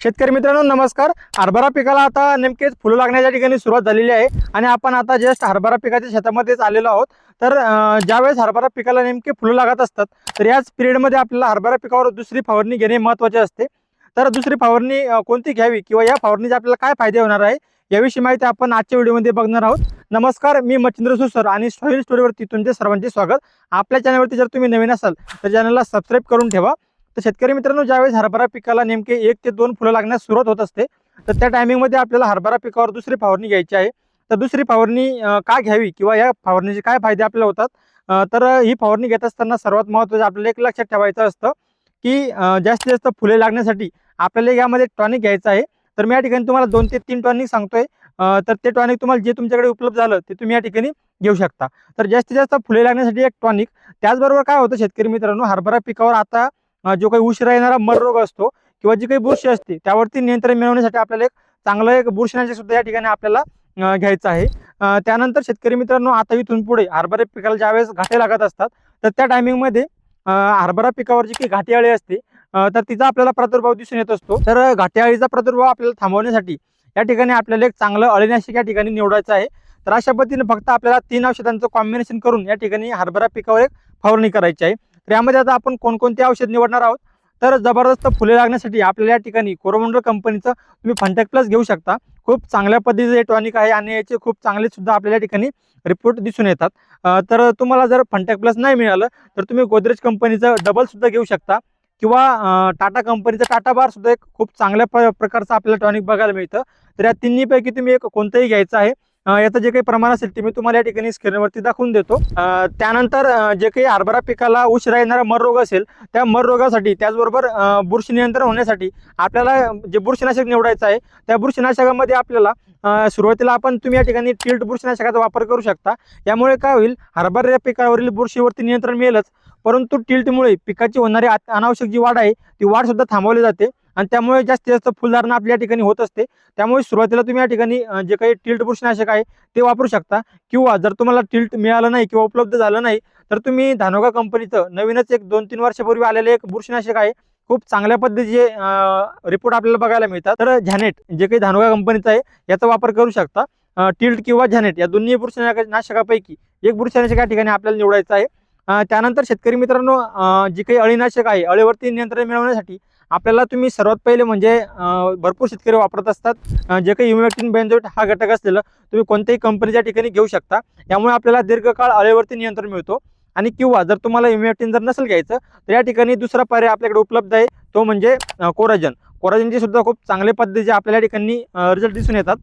शेतकरी मित्रांनो नमस्कार। हरभरा पिकाला आता नेमकेच फुलं लागण्याच्या ठिकाणी सुरुवात झालेली आहे आणि आपण आता जस्ट हरभरा पिकाच्या शेतामध्येच आलेलो आहोत। तर ज्यावेळेस हरभरा पिकाला नेमके फुलं लागत असतात तर याच पिरियडमध्ये आपल्याला हरभरा पिकावर दुसरी फवारणी घेणे महत्त्वाचे असते। तर दुसरी फवारणी कोणती घ्यावी किंवा या फवारणीचे आपल्याला काय फायदे होणार आहे याविषयी माहिती आपण आजच्या व्हिडिओमध्ये बघणार आहोत। नमस्कार, मी मच्छिंद्र सुसर आणि सॉइल स्टोरीवरती तुमचे सर्वांचे स्वागत। आपल्या चॅनलवरती जर तुम्ही नवीन असाल तर चॅनलला सबस्क्राइब करून ठेवा। तर शेतकरी मित्रांनो, ज्यावेळेस हरभरा पिकाला नेमके 1 ते 2 फुलं लागण्यास सुरुवात होत असते तर त्या टायमिंगमध्ये आपल्याला हरभरा पिकावर दुसरी फवारणी घ्यायची आहे। तर दुसरी फवारणी का घ्यावी किंवा या फवारणीचे काय फायदे आपल्याला होतात, तर ही फवारणी घेत असताना सर्वात महत्त्वाचं आपल्याला एक लक्षात ठेवायचं असतं की जास्तीत जास्त फुले लागण्यासाठी आपल्याला यामध्ये टॉनिक घ्यायचं आहे। तर मी या ठिकाणी तुम्हाला 2 ते 3 टॉनिक सांगतोय। तर ते टॉनिक तुम्हाला जे तुमच्याकडे उपलब्ध झालं ते तुम्ही या ठिकाणी घेऊ शकता। तर जास्तीत जास्त फुले लागण्यासाठी एक टॉनिक, त्याचबरोबर काय होतं शेतकरी मित्रांनो, हरभरा पिकावर आता जो काही उशिरा येणारा मर रोग असतो किंवा जी काही बुरशी असते त्यावरती नियंत्रण मिळवण्यासाठी आपल्याला एक चांगलं एक बुरशीनाशक सुद्धा या ठिकाणी आपल्याला घ्यायचं आहे। त्यानंतर शेतकरी मित्रांनो, आता इथून पुढे हरभरा पिकाला ज्यावेळेस घाटे लागत असतात तर त्या टायमिंगमध्ये हरभरा पिकावर जी काही घाटे अळी असते तर तिचा आपल्याला प्रादुर्भाव दिसून येत असतो। तर घाटे अळीचा प्रादुर्भाव आपल्याला थांबवण्यासाठी या ठिकाणी आपल्याला एक चांगलं अळीनाशक या ठिकाणी निवडायचं आहे। तर अशा पद्धतीने फक्त आपल्याला 3 औषधांचं कॉम्बिनेशन करून या ठिकाणी हरभरा पिकावर एक फवारणी करायची आहे। तर यामध्ये आता आपण कोणकोणते औषध निवडणार आहोत, तर जबरदस्त फुले लागण्यासाठी आपल्याला या ठिकाणी कोरोमंडल कंपनीचं तुम्ही फंटेक प्लस घेऊ शकता। खूप चांगल्या पद्धतीचे हे टॉनिक आहे आणि याचे खूप चांगले सुद्धा आपल्याला या ठिकाणी रिपोर्ट दिसून येतात। तर तुम्हाला जर फंटेक प्लस नाही मिळालं तर तुम्ही गोदरेज कंपनीचं डबल सुद्धा घेऊ शकता किंवा टाटा कंपनीचं टाटा बार सुद्धा एक खूप चांगल्या प्रकारचं आपल्याला टॉनिक बघायला मिळतं। तर या तिन्हीपैकी तुम्ही एक कोणतंही घ्यायचं आहे। याचं जे काही प्रमाण असेल ते मी तुम्हाला या ठिकाणी स्क्रीनवरती दाखवून देतो। त्यानंतर जे काही हरभरा पिकाला उशिरा येणारा मर रोग असेल त्या मर रोगासाठी, त्याचबरोबर बुरशी नियंत्रण होण्यासाठी आपल्याला जे बुरशीनाशक निवडायचं आहे त्या बुरशीनाशकामध्ये आपल्याला सुरुवातीला तुम्ही या ठिकाणी टिल्ट बुरशीनाशकाचा वापर करू शकता। यामुळे काय होईल, हरभरा पिकावरील बुरशीवरती नियंत्रण मिळेलच, परंतु टिल्टमुळे पिकाची होणारी अनावश्यक जी वाढ आहे ती वाढ सुद्धा थांबवली जाते आणि त्यामुळे जास्तीत जास्त फुलधारणा आपल्या ठिकाणी होत असते। त्यामुळे सुरुवातीला तुम्ही या ठिकाणी जे काही टिल्ट बुरशीनाशक आहे ते वापरू शकता किंवा जर तुम्हाला टिल्ट मिळालं नाही किंवा उपलब्ध झालं नाही तर तुम्ही धानोगा कंपनीचं नवीनच एक 2-3 वर्षापूर्वी आलेले एक बुरशीनाशक आहे, खूप चांगल्या पद्धतीचे रिपोर्ट आपल्याला बघायला मिळतात। तर झॅनेट जे काही धानोगा कंपनीचं आहे याचा वापर करू शकता। टिल्ट किंवा झॅनेट या दोन्ही बुरशीनाशकापैकी एक बुरशीनाशक या ठिकाणी आपल्याला निवडायचं आहे। त्यानंतर शेतकरी मित्रांनो, जी काही अळीनाशक आहे अळीवरती नियंत्रण मिळवण्यासाठी आपल्याला तुम्ही सर्वात पहिले म्हणजे भरपूर शेतकरी वापरत असतात जे काही इमॅक्टिन बेंझोएट हा घटक असलेलं तुम्ही कोणत्याही कंपनीच्या ठिकाणी घेऊ शकता। यामुळे आपल्याला दीर्घकाळ अळीवरती नियंत्रण मिळतो। आणि किंवा जर तुम्हाला इमॅक्टिन जर नसेल घ्यायचं तर या ठिकाणी दुसरा पर्याय आपल्याकडे उपलब्ध आहे, तो म्हणजे कोराजन। कोराजनचे सुद्धा खूप चांगल्या पद्धतीचे आपल्या ठिकाणी रिझल्ट दिसून येतात।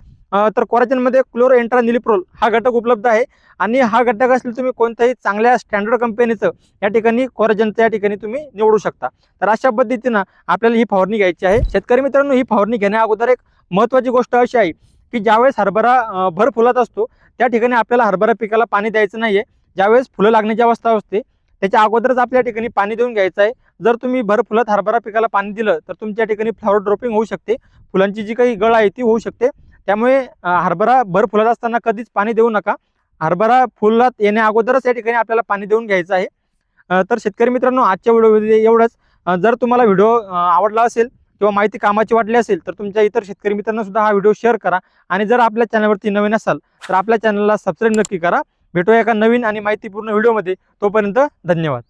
तर कोराजनमध्ये क्लोरोएंट्रानिलिप्रोल हा घटक उपलब्ध आहे आणि हा घटक असले तुम्ही कोणत्याही चांगल्या स्टँडर्ड कंपनीचं या ठिकाणी कोराजनचं या ठिकाणी तुम्ही निवडू शकता। तर अशा पद्धतीनं आपल्याला ही फवारणी घ्यायची आहे। शेतकरी मित्रांनो, ही फवारणी घेण्या अगोदर एक महत्त्वाची गोष्ट अशी आहे की ज्यावेळेस हरभरा भर फुलात असतो त्या ठिकाणी आपल्याला हरभरा पिकाला पाणी द्यायचं नाहीये। ज्यावेळेस फुलं लागण्याची अवस्था असते त्याच्या अगोदरच आपल्या ठिकाणी पाणी देऊन घ्यायचं आहे। जर तुम्ही भर फुलात हरभरा पिकाला पाणी दिलं तर तुमच्या ठिकाणी फ्लॉवर ड्रॉपिंग होऊ शकते, फुलांची जी काही गळ आहे ती होऊ शकते। त्यामुळे हरभरा भर फुलात असताना कधीच पाणी देऊ नका। हरभरा फुलात येण्या अगोदरच या ठिकाणी आपल्याला पाणी देऊन घ्यायचं आहे। तर शेतकरी मित्रांनो, आजच्या व्हिडिओमध्ये एवढंच। जर तुम्हाला व्हिडिओ आवडला असेल किंवा माहिती कामाची वाटली असेल तर तुमच्या इतर शेतकरी मित्रांना सुद्धा हा व्हिडिओ शेअर करा आणि जर आपल्या चॅनलवरती नवीन असाल तर आपल्या चॅनलला सबस्क्राईब नक्की करा। भेटूया एका नवीन आणि माहितीपूर्ण व्हिडिओमध्ये, तोपर्यंत धन्यवाद।